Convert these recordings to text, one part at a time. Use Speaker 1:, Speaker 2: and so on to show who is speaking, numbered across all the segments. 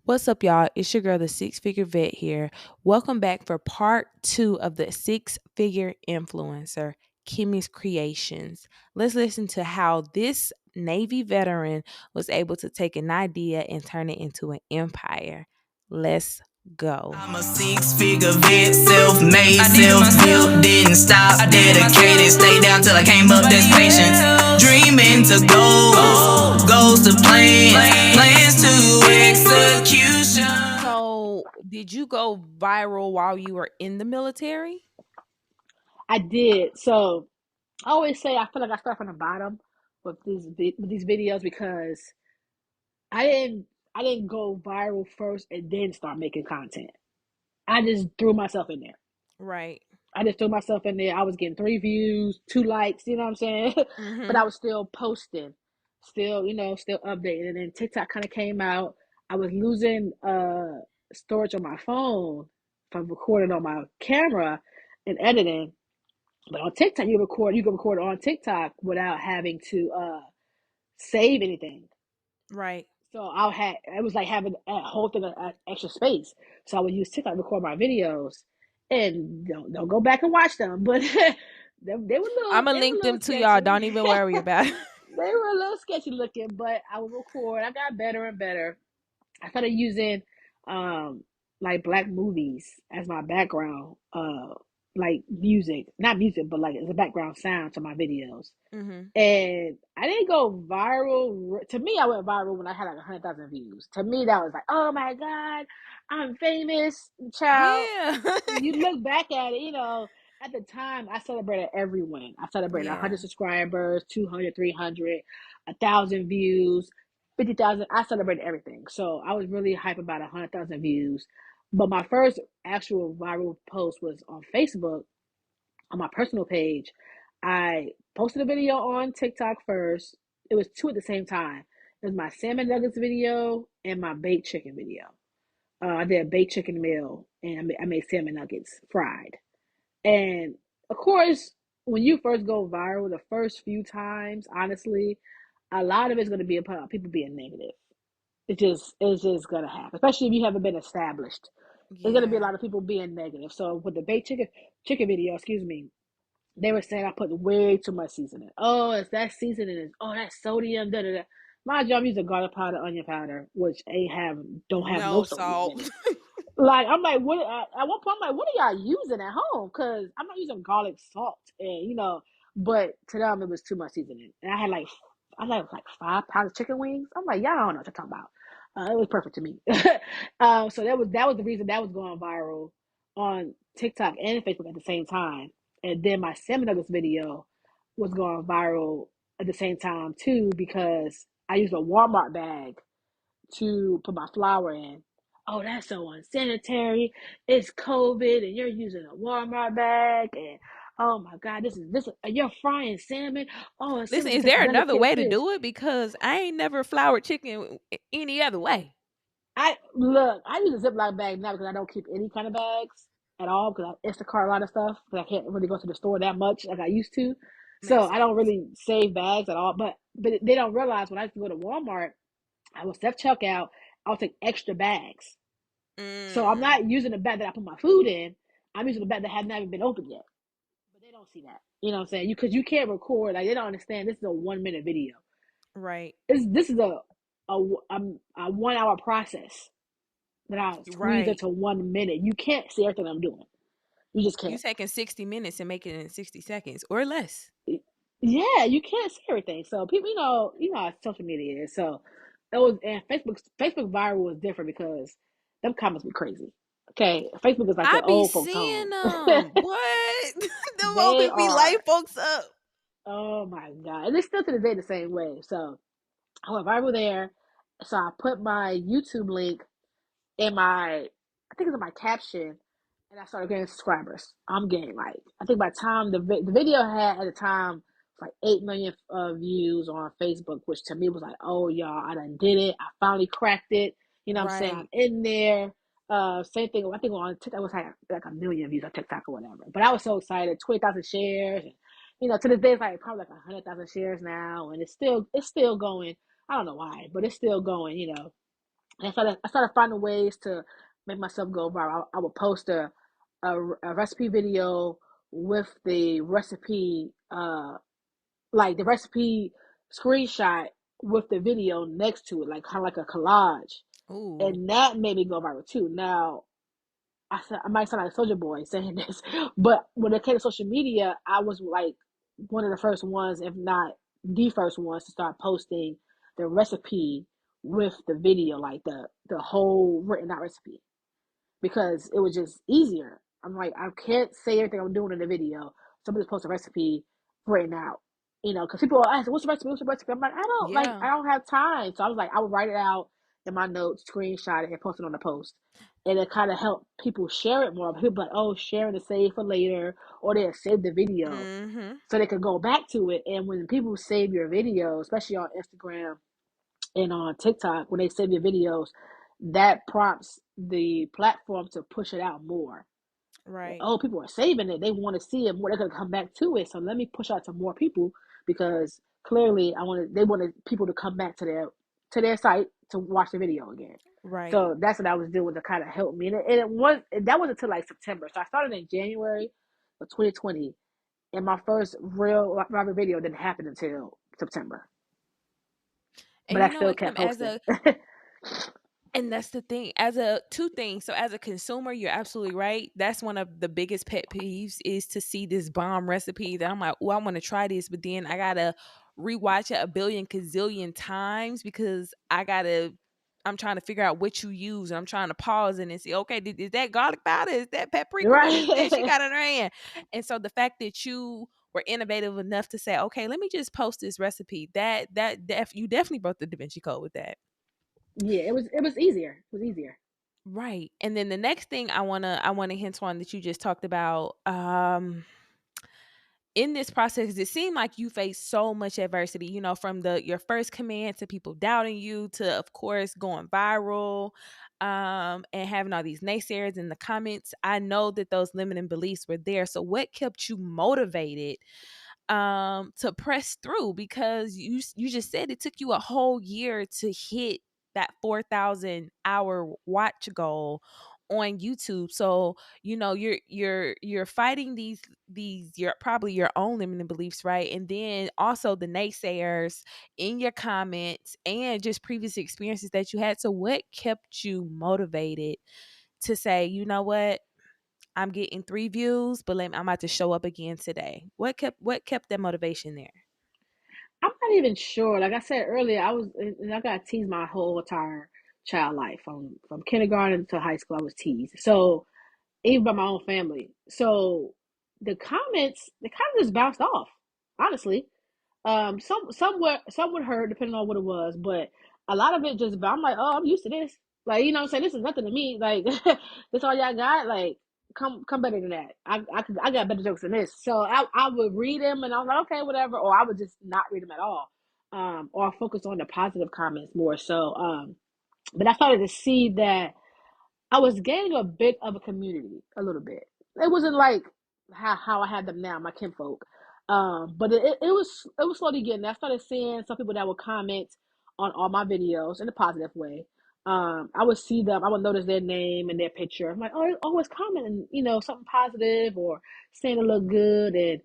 Speaker 1: What's up, y'all? It's your girl, the Six Figure Vet here. Welcome back for part two of the Six Figure Influencer, Kimmy's Creations. Let's listen to how this Navy veteran was able to take an idea and turn it into an empire. Let's go.
Speaker 2: I'm a six-figure vet, self-made, self-built, didn't stop, dedicated, stay down till I came up, that's patience. Dreaming to goals to plans to execution.
Speaker 1: So, did you go viral while you were in the military?
Speaker 3: I did. So I always say I feel like I start from the bottom with these videos because I didn't I didn't go viral first and then start making content. I just threw myself in there.
Speaker 1: Right.
Speaker 3: I just threw myself in there. I was getting 3 views, 2 likes, you know what I'm saying? But I
Speaker 1: Mm-hmm.
Speaker 3: was still posting, still updating. And then TikTok kind of came out. I was losing storage on my phone from recording on my camera and editing. But on TikTok, you can record on TikTok without having to save anything.
Speaker 1: Right.
Speaker 3: So it was like having a whole thing of extra space. So I would use TikTok to record my videos, and don't go back and watch them. But
Speaker 1: I'm going to
Speaker 3: they were
Speaker 1: link
Speaker 3: a little
Speaker 1: them to y'all. Don't
Speaker 3: sketchy.
Speaker 1: even worry about it.
Speaker 3: They were a little sketchy looking, but I would record. I got better and better. I started using um like black movies as my background, like music, not music, but like as a background sound to my videos.
Speaker 1: Mm-hmm.
Speaker 3: And I didn't go viral. To me, I went viral when I had like 100,000 views. To me, that was like, oh my God, I'm famous, child.
Speaker 1: Yeah.
Speaker 3: You look back at it, at the time, I celebrated every win. I celebrated
Speaker 1: Yeah.
Speaker 3: 100 subscribers, 200, 300, 1,000 views, 50,000. I celebrated everything. So I was really hype about 100,000 views. But my first actual viral post was on Facebook on my personal page. I posted a video on TikTok first. It was two at the same time. It was my salmon nuggets video and my baked chicken video. I did a baked chicken meal and I made salmon nuggets fried. And of course, when you first go viral, the first few times, honestly, a lot of it's going to be about people being negative. It's just gonna happen, especially if you haven't been established. There's gonna be a
Speaker 1: Yeah.
Speaker 3: lot of people being negative. So with the baked chicken video, excuse me, they were saying I put way too much seasoning. Oh, it's that seasoning is that's sodium. Da da da. My job, I'm using garlic powder, onion powder, which don't have no
Speaker 1: No
Speaker 3: sodium
Speaker 1: salt.
Speaker 3: in it. Like I'm like, what? At one point, I'm like, what are y'all using at home? Because I'm not using garlic salt, and But to them, it was too much seasoning, and I had like 5 pounds of chicken wings. I'm like, y'all don't know what you're talking about. It was perfect to me. So that was the reason that was going viral on TikTok and Facebook at the same time. And then my salmon nuggets video was going viral at the same time too because I used a Walmart bag to put my flour in. Oh, that's so unsanitary. It's COVID and you're using a Walmart bag and oh my God, this is you're frying salmon. Oh, and
Speaker 1: Listen,
Speaker 3: salmon is
Speaker 1: is
Speaker 3: such a
Speaker 1: there another
Speaker 3: delicate
Speaker 1: way to
Speaker 3: fish.
Speaker 1: do it? Because I ain't never floured chicken any other way.
Speaker 3: I use a Ziploc bag now because I don't keep any kind of bags at all because I Instacart a lot of stuff because I can't really go to the store that much like I used to. So
Speaker 1: Makes
Speaker 3: I don't
Speaker 1: sense.
Speaker 3: really save bags at all. But they don't realize when I used to go to Walmart, I would self checkout. I'll take extra bags. So I'm
Speaker 1: Mm,
Speaker 3: not using the bag that I put my food in. I'm using the bag that has not even been opened yet. But they don't see that. You know what I'm saying? Because you can't record. Like they don't understand. This is a 1 minute video.
Speaker 1: right.
Speaker 3: This is a 1 hour process that I squeeze
Speaker 1: Right.
Speaker 3: into 1 minute. You can't see everything I'm doing. You just
Speaker 1: You
Speaker 3: can't.
Speaker 1: taking 60 minutes and making it in 60 seconds or less.
Speaker 3: Yeah, you can't see everything. So people, you know how social media is. So it was, and Facebook viral was different because them comments be crazy. Okay, Facebook is like
Speaker 1: I
Speaker 3: the
Speaker 1: be
Speaker 3: old folks
Speaker 1: seeing
Speaker 3: home.
Speaker 1: them. What? Them
Speaker 3: They
Speaker 1: always be light
Speaker 3: are.
Speaker 1: folks up.
Speaker 3: Oh my God. And it's still to this day the same way. So I went viral there. So I put my YouTube link in I think it's in my caption, and I started getting subscribers. I'm getting like, I think by the time the video had at the time like 8 million views on Facebook, which to me was like, oh y'all, I done did it. I finally cracked it. You know what I'm saying? I'm
Speaker 1: Right.
Speaker 3: in there. Same thing. I think on TikTok it was like a million views on TikTok or whatever. But I was so excited. 20,000 shares. And, to this day it's like probably like 100,000 shares now, and it's still going. I don't know why, but it's still going. And I started finding ways to make myself go viral. I would post a recipe video with the recipe, like the recipe screenshot with the video next to it, like kind of like a collage,
Speaker 1: Ooh.
Speaker 3: and that made me go viral too. Now, I might sound like a soldier boy saying this, but when it came to social media, I was like one of the first ones, if not the first ones, to start posting the recipe with the video, like the whole written out recipe, because it was just easier. I'm like, I can't say everything I'm doing in the video. Somebody post a recipe written out, because people are asking, "What's the recipe? What's the recipe?" I'm like,
Speaker 1: Yeah.
Speaker 3: I don't have time. So I was like, I would write it out in my notes, screenshot it, and post it on the post, and it kind of helped people share it more. People like, oh, sharing to save for later, or they'll save the video
Speaker 1: Mm-hmm.
Speaker 3: so they could go back to it. And when people save your video, especially on Instagram and on TikTok, when they save your videos, that prompts the platform to push it out more.
Speaker 1: Right.
Speaker 3: Oh, people are saving it. They want to see it more. They're gonna come back to it. So let me push out to more people, because clearly they wanted people to come back to their site to watch the video again.
Speaker 1: Right.
Speaker 3: So that's what I was doing to kind of help me. That was until like September. So I started in January of 2020, and my first real private video didn't happen until September.
Speaker 1: And
Speaker 3: But I
Speaker 1: you know
Speaker 3: still
Speaker 1: what, Kim,
Speaker 3: kept posting.
Speaker 1: and that's the thing. As a two things. So as a consumer, you're absolutely right. That's one of the biggest pet peeves is to see this bomb recipe that I'm like, oh, I want to try this, but then I gotta rewatch it a billion gazillion times because I'm trying to figure out what you use, and I'm trying to pause it and see, okay, is that garlic powder? Is that paprika? What is this? She
Speaker 3: Right.
Speaker 1: got in her hand. And so the fact that you were innovative enough to say, okay, let me just post this recipe. You definitely broke the Da Vinci Code with that.
Speaker 3: Yeah, it was easier. It was easier.
Speaker 1: Right. And then the next thing I wanna hint on that you just talked about, in this process, it seemed like you faced so much adversity, from your first command to people doubting you to, of course, going viral, and having all these naysayers in the comments. I know that those limiting beliefs were there. So what kept you motivated to press through? Because you just said it took you a whole year to hit that 4,000 hour watch goal on YouTube. So, you're fighting these your probably your own limiting beliefs, right? And then also the naysayers in your comments and just previous experiences that you had. So what kept you motivated to say, you know what? I'm getting 3 views, but I'm about to show up again today. What kept that motivation there?
Speaker 3: I'm not even sure. Like I said earlier, I got teased my whole entire child life from kindergarten to high school. I was teased. So even by my own family. So the comments, they kind of just bounced off. Honestly, some would hurt depending on what it was, but a lot of it just. But I'm like, oh, I'm used to this. Like, what I'm saying, this is nothing to me. Like, this all y'all got. Like, come better than that. I got better jokes than this. So I would read them and I was like, okay, whatever, or I would just not read them at all, or focus on the positive comments more so. But I started to see that I was gaining a bit of a community, a little bit. It wasn't like how I had them now, my kinfolk. But it was slowly getting there. I started seeing some people that would comment on all my videos in a positive way. I would see them, I would notice their name and their picture. I'm like, oh, they're always commenting, something positive or saying it look good. And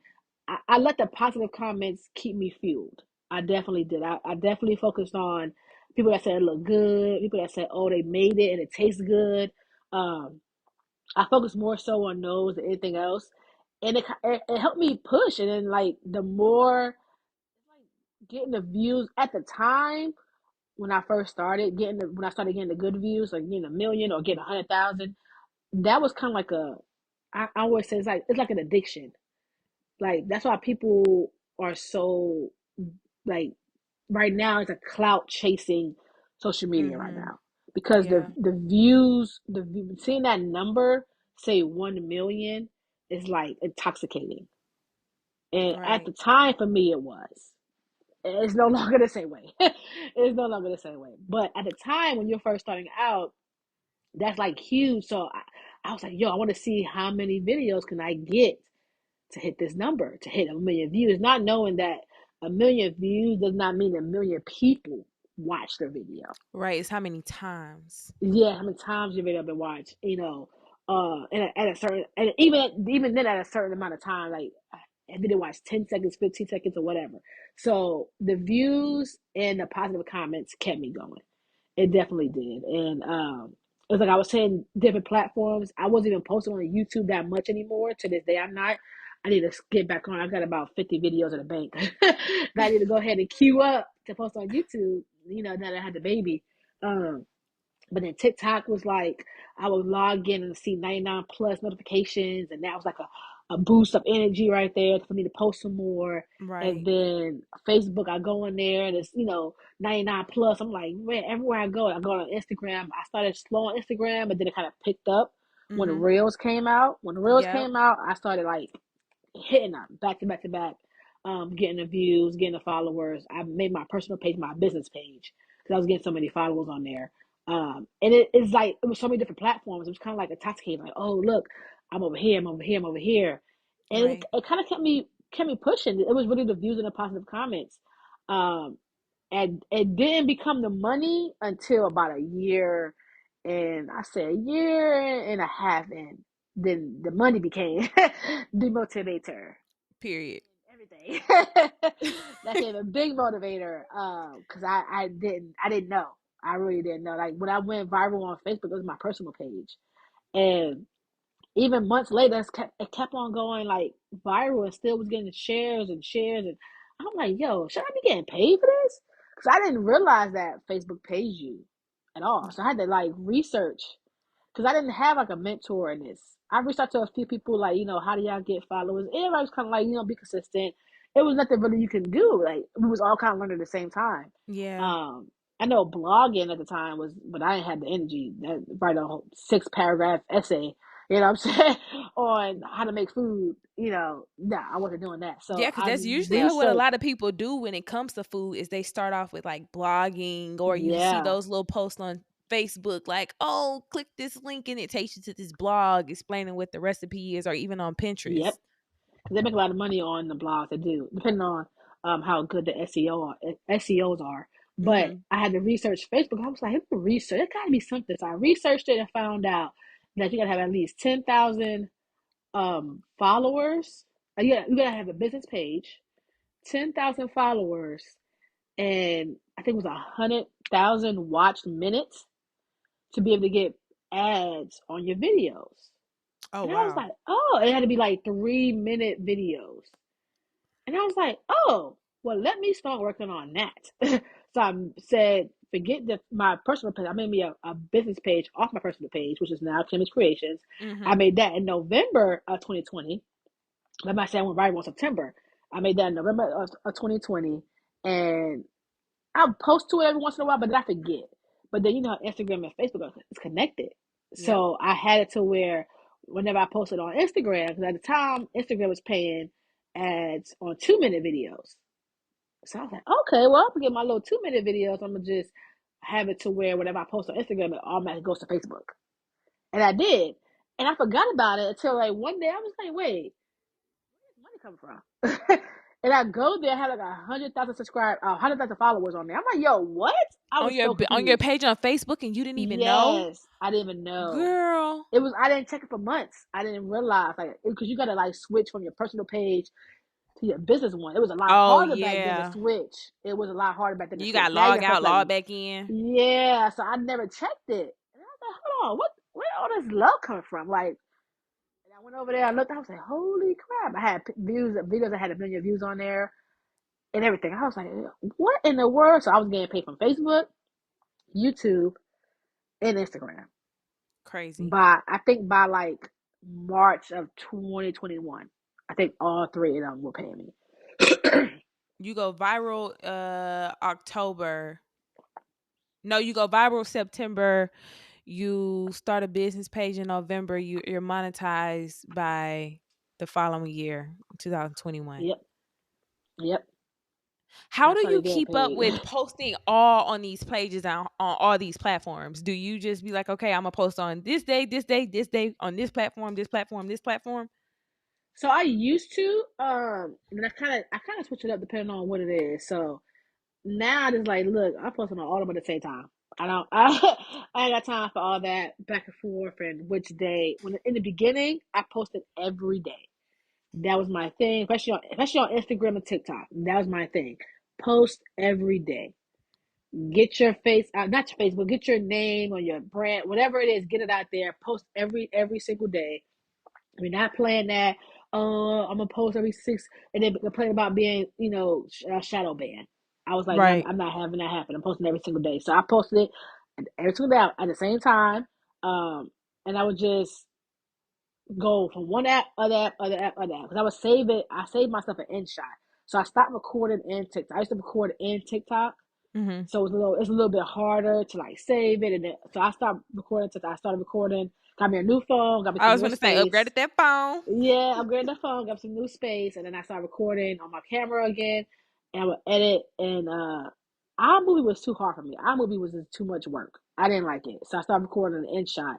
Speaker 3: I let the positive comments keep me fueled. I definitely did. I definitely focused on people that said it looked good, people that said, oh, they made it and it tastes good. um, I focus more so on those than anything else, and it helped me push. And then like the more like getting the views at the time when I first started when I started getting the good views, like getting a million or getting 100,000, that was kind of like I always say it's like an addiction. Like that's why people are so like right now it's a clout chasing social media right
Speaker 1: Mhm.
Speaker 3: now, because the
Speaker 1: Yeah.
Speaker 3: the views seeing that number say 1 million is like intoxicating. And at the
Speaker 1: Right.
Speaker 3: time for me it was. It's no longer the same way. It's no longer the same way. But at the time when you're first starting out, that's like huge. So I was like, yo, I want to see how many videos can I get to hit this number, to hit 1 million views, not knowing that 1 million views does not mean 1 million people watched the video.
Speaker 1: Right. It's how many times.
Speaker 3: Yeah, how many times your video been watched? At a certain, and even then at a certain amount of time, like a video watched 10 seconds, 15 seconds, or whatever. So the views and the positive comments kept me going. It definitely did, and it was like I was saying, different platforms. I wasn't even posting on YouTube that much anymore. To this day, I'm not. I need to get back on. I got about 50 videos in the bank that I need to go ahead and queue up to post on YouTube. Now that I had the baby. Um, but then TikTok was like, I would log in and see 99 plus notifications, and that was like a boost of energy right there for me to post some more. And
Speaker 1: Right.
Speaker 3: then Facebook, I go in there and it's 99 plus. I'm like, man, everywhere I go on Instagram. I started slow on Instagram, and then it kind of picked up when the
Speaker 1: Mm-hmm.
Speaker 3: Reels came out. When the Reels
Speaker 1: Yep.
Speaker 3: came out, I started like hitting them back to back to back, getting the views, getting the followers. I made my personal page my business page because I was getting so many followers on there. And it's like it was so many different platforms. It was kind of like intoxicating. Like, oh look, I'm over here, I'm over here, I'm over here, and it,
Speaker 1: Right.
Speaker 3: it kind of kept me pushing. It was really the views and the positive comments. Um, and it didn't become the money until about a year, and I said a year and a half in. Then the money became the motivator.
Speaker 1: Period.
Speaker 3: Everything. That became a big motivator. Cause I didn't know. I really didn't know. Like when I went viral on Facebook, it was my personal page, and even months later, it kept on going like viral and still was getting shares and shares. And I'm like, yo, should I be getting paid for this? Because I didn't realize that Facebook pays you at all. So I had to like research because I didn't have like a mentor in this. I reached out to a few people like, how do y'all get followers? Everybody was kind of like, be consistent. It was nothing really you can do. Like we was all kind of learning at the same time.
Speaker 1: Yeah.
Speaker 3: Um, I know blogging at the time was, but I didn't have the energy that write a whole 6 paragraph essay. You know what I'm saying on how to make food. Nah, I wasn't doing that.
Speaker 1: Yeah,
Speaker 3: So
Speaker 1: because
Speaker 3: I
Speaker 1: that's usually what a
Speaker 3: researched.
Speaker 1: lot of people do when it comes to food is they start off with like blogging, or you see
Speaker 3: Yeah.
Speaker 1: those little posts on Facebook like, oh, click this link and it takes you to this blog explaining what the recipe is, or even on Pinterest.
Speaker 3: Yep. Because they make a lot of money on the blogs. They do, depending on how good the SEOs are. But
Speaker 1: Mm-hmm.
Speaker 3: I had to research Facebook. I was like, research. It got to be something. So I researched it and found out that you got to have at least 10,000 followers. You got to have a business page, 10,000 followers, and I think it was 100,000 watched minutes to be able to get ads on your videos.
Speaker 1: Oh,
Speaker 3: And I was
Speaker 1: wow.
Speaker 3: like, oh, it had to be like 3 minute videos. And I was like, oh, well, let me start working on that. So I said, forget my personal page. I made me a business page off my personal page, which is now Kimmy's Creations. I
Speaker 1: Mm-hmm.
Speaker 3: made that in November of 2020. Like I said, I went viral in September. I made that in November of 2020. And I'll post to it every once in a while, but then I forget. But then Instagram and Facebook is connected.
Speaker 1: Yep.
Speaker 3: So I had it to where whenever I posted on Instagram, because at the time Instagram was paying ads on 2 minute videos. So I was like, okay, well, I'm gonna get my little 2 minute videos. I'm gonna just have it to where whenever I post on Instagram, it automatically goes to Facebook. And I did. And I forgot about it until like one day I was like, wait, money come from? And I go there, I had like 100,000 subscribers, 100,000 followers on there. I'm like, yo, what? I
Speaker 1: On
Speaker 3: was
Speaker 1: your
Speaker 3: so
Speaker 1: on your
Speaker 3: confused.
Speaker 1: page on Facebook and you didn't even know?
Speaker 3: Yes, I didn't even know.
Speaker 1: Girl.
Speaker 3: I didn't check it for months. I didn't realize like because you gotta like switch from your personal page to your business one. It was a lot
Speaker 1: Oh,
Speaker 3: harder back then to
Speaker 1: yeah.
Speaker 3: switch. It was a lot harder back then to
Speaker 1: You
Speaker 3: switch.
Speaker 1: got
Speaker 3: Now you
Speaker 1: log
Speaker 3: got stuff
Speaker 1: out,
Speaker 3: like
Speaker 1: log back in.
Speaker 3: yeah. So I never checked it. And I was like, hold on, where all this love coming from? Like, and I went over there. I looked. I was like, holy crap! I had views, videos that had 1 million views on there and everything. I was like, what in the world? So I was getting paid from Facebook, YouTube, and Instagram.
Speaker 1: Crazy.
Speaker 3: I think by like March of 2021, I think all three of them were paying me.
Speaker 1: You go viral October. No, you go viral September. You start a business page in November. You're monetized by the following year, 2021.
Speaker 3: Yep, yep.
Speaker 1: How
Speaker 3: I
Speaker 1: do you
Speaker 3: started getting
Speaker 1: keep up
Speaker 3: paid.
Speaker 1: with posting all on these pages on all these platforms? Do you just be like, okay, I'm gonna post on this day, this day, this day on this platform, this platform, this platform?
Speaker 3: So I used to, and then I kind of switch it up depending on what it is. So now I just like, look, I'm posting on all of them at the same time. I don't, I ain't got time for all that back and forth and which day. When in the beginning, I posted every day. That was my thing, especially on Instagram and TikTok. That was my thing. Post every day. Get your face out, not your face, but get your name or your brand, whatever it is. Get it out there. Post every single day. We're not playing that. I'm gonna post every six, and then complain about being, shadow banned. I was like, no,
Speaker 1: Right.
Speaker 3: I'm not having that happen. I'm posting every single day. So I posted it every single day at the same time. Um, and I would just go from one app, other app, other app, other app. Because I would save it. I saved myself an InShot. So I stopped recording in TikTok. I used to record in TikTok.
Speaker 1: Mm-hmm.
Speaker 3: So it's a little bit harder to like save it, and then so I stopped recording. I started recording. Got me a new phone. Got me
Speaker 1: I
Speaker 3: some
Speaker 1: was
Speaker 3: more
Speaker 1: gonna say
Speaker 3: space.
Speaker 1: upgraded that phone.
Speaker 3: Yeah, upgraded the phone. Got some new space, and then I started recording on my camera again. And I would edit. And iMovie was too hard for me. iMovie was just too much work. I didn't like it, so I started recording an InShot,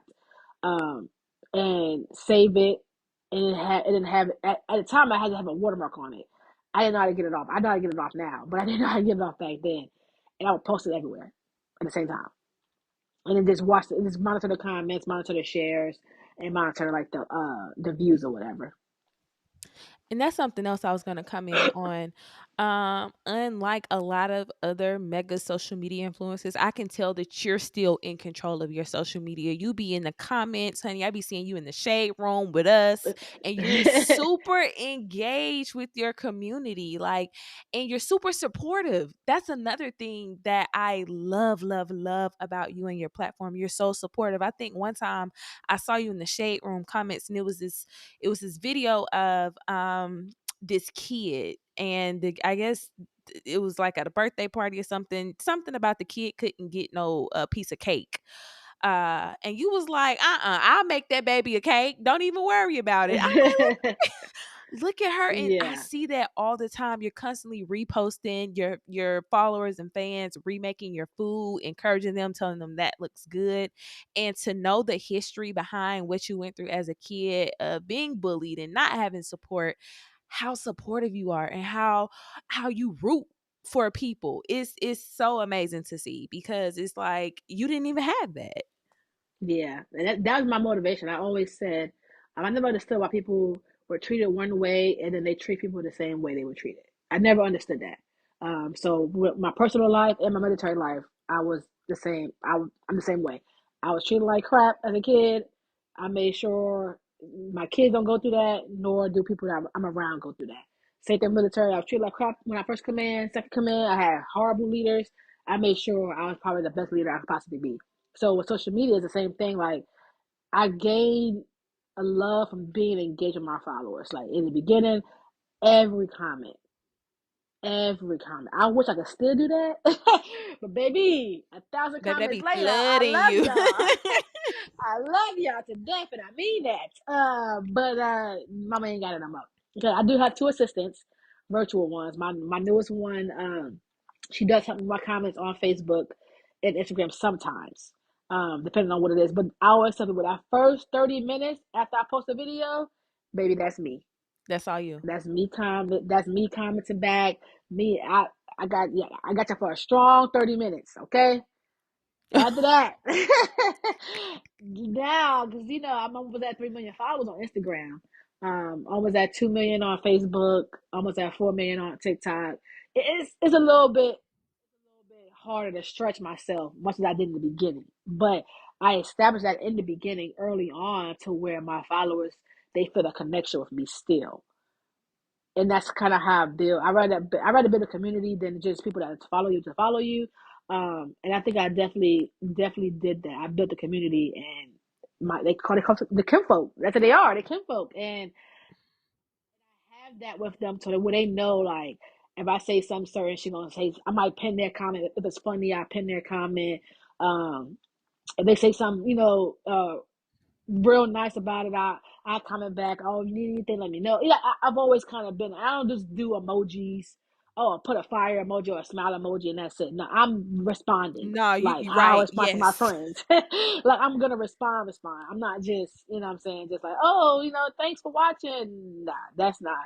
Speaker 3: um, and save it. And it didn't have at the time I had to have a watermark on it. I didn't know how to get it off. I know how to get it off now, but I didn't know how to get it off back then. And I would post it everywhere at the same time, and then just monitor the comments, monitor the shares, and monitor like the views or whatever.
Speaker 1: And that's something else I was going to come in on. Unlike a lot of other mega social media influencers, I can tell that you're still in control of your social media. You be in the comments, honey. I be seeing you in the shade room with us, and you're super engaged with your community. Like, and you're super supportive. That's another thing that I love, love, love about you and your platform. You're so supportive. I think one time I saw you in the shade room comments, and it was this video of this kid, and I guess it was like at a birthday party or something about the kid couldn't get no piece of cake, and you was like, I'll make that baby a cake, don't even worry about it. I'm like, look at her, and I
Speaker 3: Yeah,
Speaker 1: see that all the time. You're constantly reposting your followers and fans, remaking your food, encouraging them, telling them that looks good. And to know the history behind what you went through as a kid, being bullied and not having support, how supportive you are, and how you root for people is so amazing to see, because it's like you didn't even have that.
Speaker 3: yeah, and that was my motivation. I always said, I never understood why people were treated one way and then they treat people the same way they were treated. I never understood that. So with my personal life and my military life, I was the same. I'm the same way. I was treated like crap as a kid. I made sure my kids don't go through that, nor do people that I'm around go through that. Same thing military. I was treated like crap when I first command, second command. I had horrible leaders. I made sure I was probably the best leader I could possibly be. So with social media, it's the same thing. Like I gained a love from being engaged with my followers. Like in the beginning, every comment, every comment. I wish I could still do that, but baby, 1,000
Speaker 1: Baby, that
Speaker 3: comments
Speaker 1: be
Speaker 3: later, I
Speaker 1: flooding
Speaker 3: love
Speaker 1: you.
Speaker 3: y'all. I love y'all to death, and I mean that. But Mama ain't got it no more. Okay, I do have two assistants, virtual ones. My newest one, she does help me with my comments on Facebook and Instagram sometimes, depending on what it is. But I always tell people that first 30 minutes after I post a video, baby, that's me.
Speaker 1: That's all you.
Speaker 3: That's me comment. That's me commenting back. Me, I got you for a strong 30 minutes. Okay. After that, now, because I'm almost at 3 million followers on Instagram, almost at 2 million on Facebook, almost at 4 million on TikTok. It's a little bit harder to stretch myself, much as I did in the beginning. But I established that in the beginning, early on, to where my followers they feel a connection with me still, and that's kind of how I build. I rather build a community than just people that follow you to follow you. And I think I definitely did that. I built a community, and they call it the kinfolk. That's what they are, the kinfolk, and I have that with them so that when they know, like, if I say something certain, she gonna say, I might pin their comment. If it's funny, I pin their comment. Um, if they say something, real nice about it. I comment back. Oh, you need anything? Let me know. Yeah, I've always kind of been. I don't just do emojis. Oh, I put a fire emoji or a smile emoji and that's it. No, I'm responding.
Speaker 1: No,
Speaker 3: Like
Speaker 1: you
Speaker 3: how I
Speaker 1: right.
Speaker 3: respond to my
Speaker 1: Yes.
Speaker 3: friends. Like I'm gonna respond. I'm not just, what I'm saying, just like, oh, thanks for watching. Nah, that's not.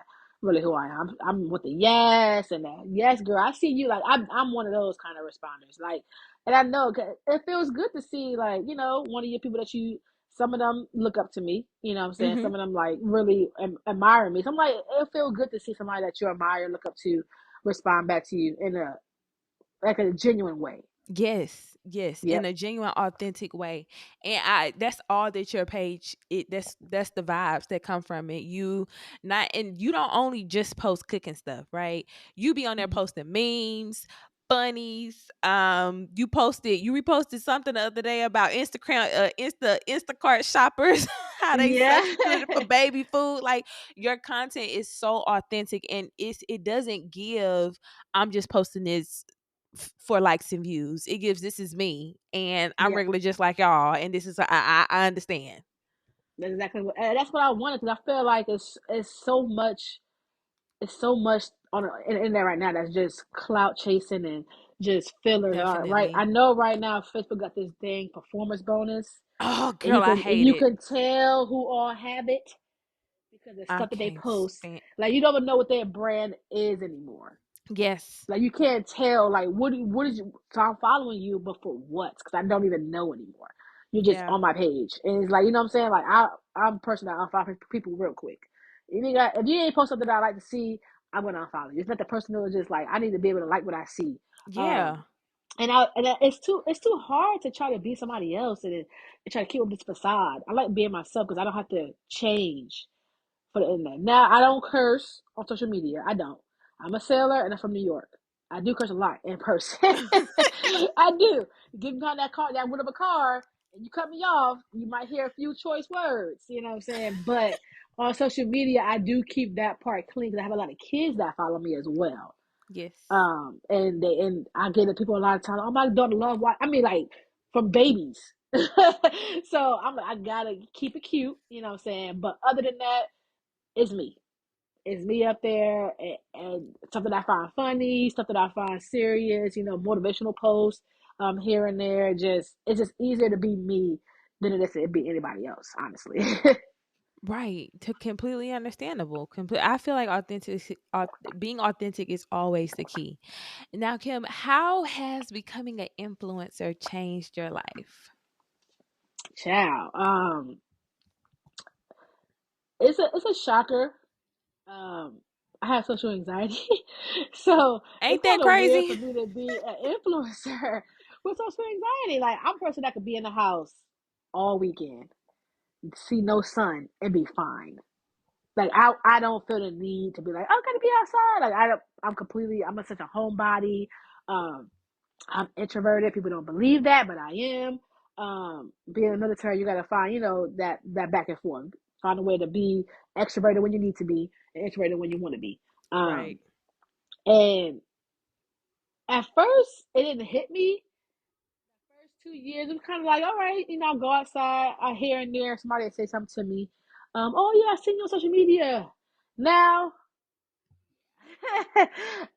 Speaker 3: really who I am. I'm with the yes and the yes, girl. I see you. Like I'm one of those kind of responders. Like, and I know 'cause it feels good to see like one of your people that you. Some of them look up to me. You know what I'm saying?
Speaker 1: Hmm.
Speaker 3: Some of them like really admire me. So I'm like, it feels good to see somebody that you admire, look up to, respond back to you in a like a genuine way.
Speaker 1: Yes, yes, in
Speaker 3: Yep.
Speaker 1: a genuine, authentic way. And I that's all that your page that's the vibes that come from it. You not and you don't only just post cooking stuff, right? You be on there
Speaker 3: Mhm.
Speaker 1: posting memes, funnies. You reposted something the other day about Instagram Instacart shoppers, how they
Speaker 3: Yeah.
Speaker 1: substituted for baby food. Like your content is so authentic and it doesn't give I'm just posting this for likes and views. It gives this is me, and I'm
Speaker 3: Yeah.
Speaker 1: regular just like y'all, and this is I understand.
Speaker 3: That's exactly what. And that's what I wanted because I feel like it's so much in there right now that's just clout chasing and just fillers. All right. I
Speaker 1: Definitely.
Speaker 3: know right now Facebook got this thing performance bonus,
Speaker 1: Oh,
Speaker 3: and you
Speaker 1: girl, I
Speaker 3: can and
Speaker 1: hate
Speaker 3: you
Speaker 1: it.
Speaker 3: can tell who all have it because the
Speaker 1: I
Speaker 3: stuff that they
Speaker 1: can't
Speaker 3: post.
Speaker 1: stand.
Speaker 3: Like you don't even know what their brand is anymore.
Speaker 1: Yes,
Speaker 3: Like you can't tell like what is you so I'm following you but for what? Because I don't even know anymore. You're just
Speaker 1: yeah,
Speaker 3: on my page. And it's like, you know what I'm saying? Like I'm a person that unfollow people real quick. If you ain't post something that I like to see, I'm gonna unfollow you. It's not the person who is just like I need to be able to like what I see.
Speaker 1: yeah,
Speaker 3: It's too hard to try to be somebody else and try to keep up this facade. I like being myself because I don't have to change for the internet. Now I don't curse on social media. I don't. I'm a sailor and I'm from New York. I do curse a lot in person. I do. You give me that wood of a car, and you cut me off, you might hear a few choice words. You know what I'm saying? But on social media, I do keep that part clean because I have a lot of kids that follow me as well.
Speaker 1: yes,
Speaker 3: And I get that people a lot of times. Oh, my daughter love watch. I mean, like from babies. So I gotta keep it cute. You know what I'm saying? But other than that, it's me. It's me up there and something I find funny, stuff that I find serious, motivational posts here and there. Just it's just easier to be me than it is to be anybody else, honestly.
Speaker 1: right. To completely understandable. Complete. I feel like being authentic is always the key. Now, Kim, how has becoming an influencer changed your life?
Speaker 3: Ciao. It's a shocker. Um, I have social anxiety, so
Speaker 1: Ain't
Speaker 3: it's
Speaker 1: that
Speaker 3: kind of weird
Speaker 1: crazy?
Speaker 3: for me to be an influencer with social anxiety. Like I'm a person that could be in the house all weekend, see no sun, and be fine. Like I don't feel the need to be like, I'm gonna be outside. Like I'm such a homebody. Um, I'm introverted. People don't believe that, but I am. Being in the military, you gotta find, that back and forth. Find a way to be extroverted when you need to be and introverted when you want to be.
Speaker 1: Right.
Speaker 3: And at first, it didn't hit me. First 2 years, it was kind of like, all right, I'll go outside, here and there, somebody will say something to me. Oh yeah, I seen you on social media. Now,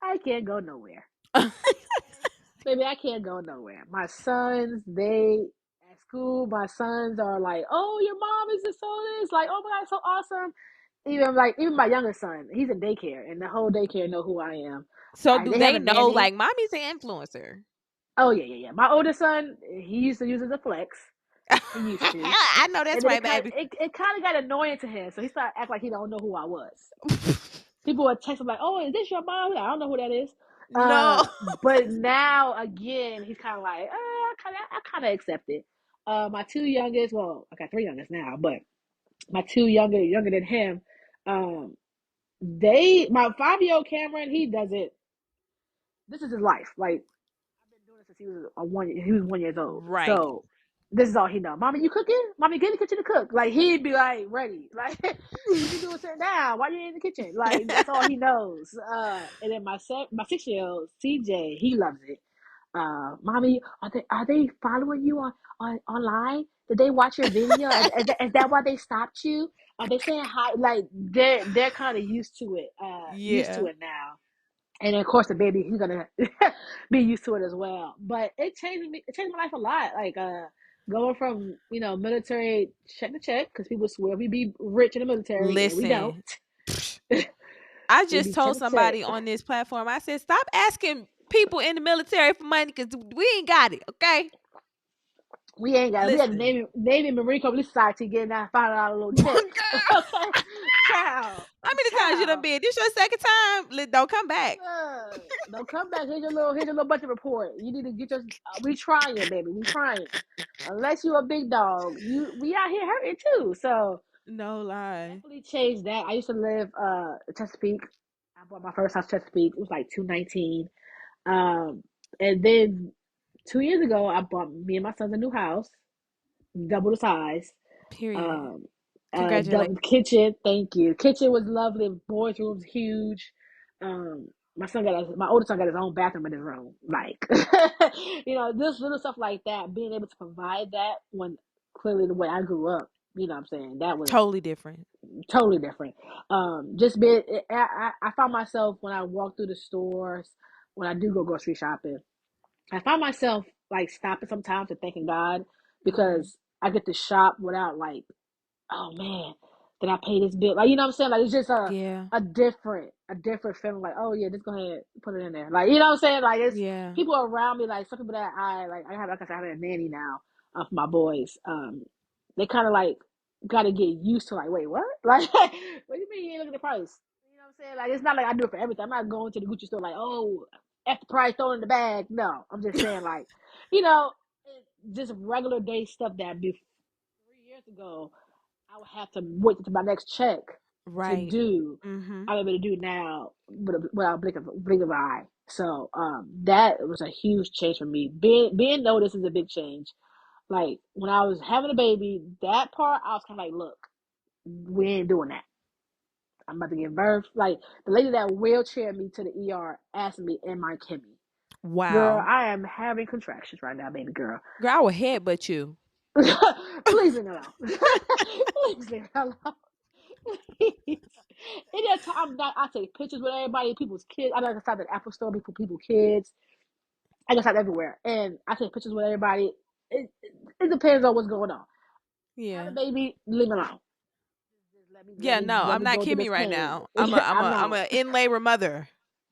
Speaker 3: I can't go nowhere. Baby, I can't go nowhere. My sons, they at school, my sons are like, "Oh, your mom is this so this." Like, "Oh my God, so awesome." Even my youngest son, he's in daycare, and the whole daycare know who I am.
Speaker 1: So do
Speaker 3: They have
Speaker 1: they
Speaker 3: a
Speaker 1: know
Speaker 3: nanny.
Speaker 1: like mommy's an influencer?
Speaker 3: Oh yeah, yeah, yeah. My oldest son, he used to use it as a flex. He used to,
Speaker 1: I know that's
Speaker 3: and then
Speaker 1: right, baby.
Speaker 3: it kind of got annoying to him, so he started acting like he don't know who I was. People would text him like, "Oh, is this your mom?" I don't know who that is.
Speaker 1: No.
Speaker 3: But now again, he's kind of like, I kind of accept it. My two youngest, well, I got three youngest now, but my two younger than him, um, my 5-year old Cameron, he does it. This is his life. Like I've been doing it since he was 1 years old.
Speaker 1: Right.
Speaker 3: So this is all he know. Mommy, you cooking? Mommy, get in the kitchen to cook. Like he'd be like ready. Like what you doing sitting down? Why you in the kitchen? Like that's all he knows. And then my 6-year-old CJ, he loves it. Mommy, are they following you on online? Did they watch your video? Is that why they stopped you? Are they saying hi? Like they're kind of used to
Speaker 1: Yeah.
Speaker 3: it now. And then, of course, the baby, he's gonna be used to it as well. But it changed me. It changed my life a lot. Like going from military check to check because people swear we be rich in the military and we don't.
Speaker 1: Listen. I
Speaker 3: It
Speaker 1: just
Speaker 3: be check
Speaker 1: told
Speaker 3: a check.
Speaker 1: somebody on this platform, I said, stop asking people in the military for money because we ain't got it. Okay.
Speaker 3: We ain't got it. We had the
Speaker 1: Listen.
Speaker 3: Navy Marine Corps Society getting that $5 little check.
Speaker 1: Girl,
Speaker 3: Okay, child,
Speaker 1: how many times you done
Speaker 3: child.
Speaker 1: been? This your second time? Don't come back.
Speaker 3: Don't come back. Here's your little budget report. You need to get your. We trying, baby. We trying. Unless you a big dog, we out here hurting too. So
Speaker 1: No lie.
Speaker 3: definitely changed that. I used to live Chesapeake. I bought my first house Chesapeake. It was like 219. And then 2 years ago, I bought me and my son a new house, double the size.
Speaker 1: Period.
Speaker 3: Um,
Speaker 1: Congratulations.
Speaker 3: double kitchen. Thank you. Kitchen was lovely. Boys' room's huge. My oldest son got his own bathroom in his room. Like, this little stuff like that. Being able to provide that when clearly the way I grew up. You know what I'm saying? That was
Speaker 1: Totally different.
Speaker 3: totally different. Just being, I found myself when I walk through the stores, when I do go grocery shopping, I find myself like stopping sometimes and thanking God
Speaker 1: Hmm.
Speaker 3: because I get to shop without like, oh man, did I pay this bill? Like, you know what I'm saying? Like, it's just
Speaker 1: Yeah.
Speaker 3: a different feeling. Like, oh yeah, just go ahead, put it in there. Like, you know what I'm saying? Like, it's
Speaker 1: Yeah.
Speaker 3: people around me. Like, some people that like I said, I have a nanny now for my boys. They kind of like got to get used to like, wait, what? Like, what do you mean you ain't looking at the price? You know what I'm saying? Like, it's not like I do it for everything. I'm not going to the Gucci store like, oh, F the price, throw it in the bag. No, I'm just saying like, you know, just regular day stuff that before 3 years ago I would have to wait to my next check to
Speaker 1: Right.
Speaker 3: do.
Speaker 1: Hmm.
Speaker 3: I'm able to do now without a blink of an eye. So that was a huge change for me. Being noticed is a big change. Like when I was having a baby, that part I was kind of like, look, we ain't doing that. I'm about to give birth. Like the lady that wheelchaired me to the ER asked me, "Am I Kimmy?" Girl,
Speaker 1: Wow.
Speaker 3: I am having contractions right now, baby girl.
Speaker 1: Girl, I would headbutt you.
Speaker 3: Please leave me alone. Please leave me alone. Please. And that time that I take pictures with everybody, people's kids. I like to stop at the Apple store, people kids. I go stop everywhere, and I take pictures with everybody. It depends on what's going on. Have a
Speaker 1: Yeah.
Speaker 3: baby, leave me alone. Just let me let
Speaker 1: Yeah,
Speaker 3: me
Speaker 1: no,
Speaker 3: let
Speaker 1: I'm
Speaker 3: me
Speaker 1: not
Speaker 3: go through
Speaker 1: Kimmy
Speaker 3: this
Speaker 1: right
Speaker 3: pain.
Speaker 1: now. I'm
Speaker 3: I'm
Speaker 1: a in labor mother.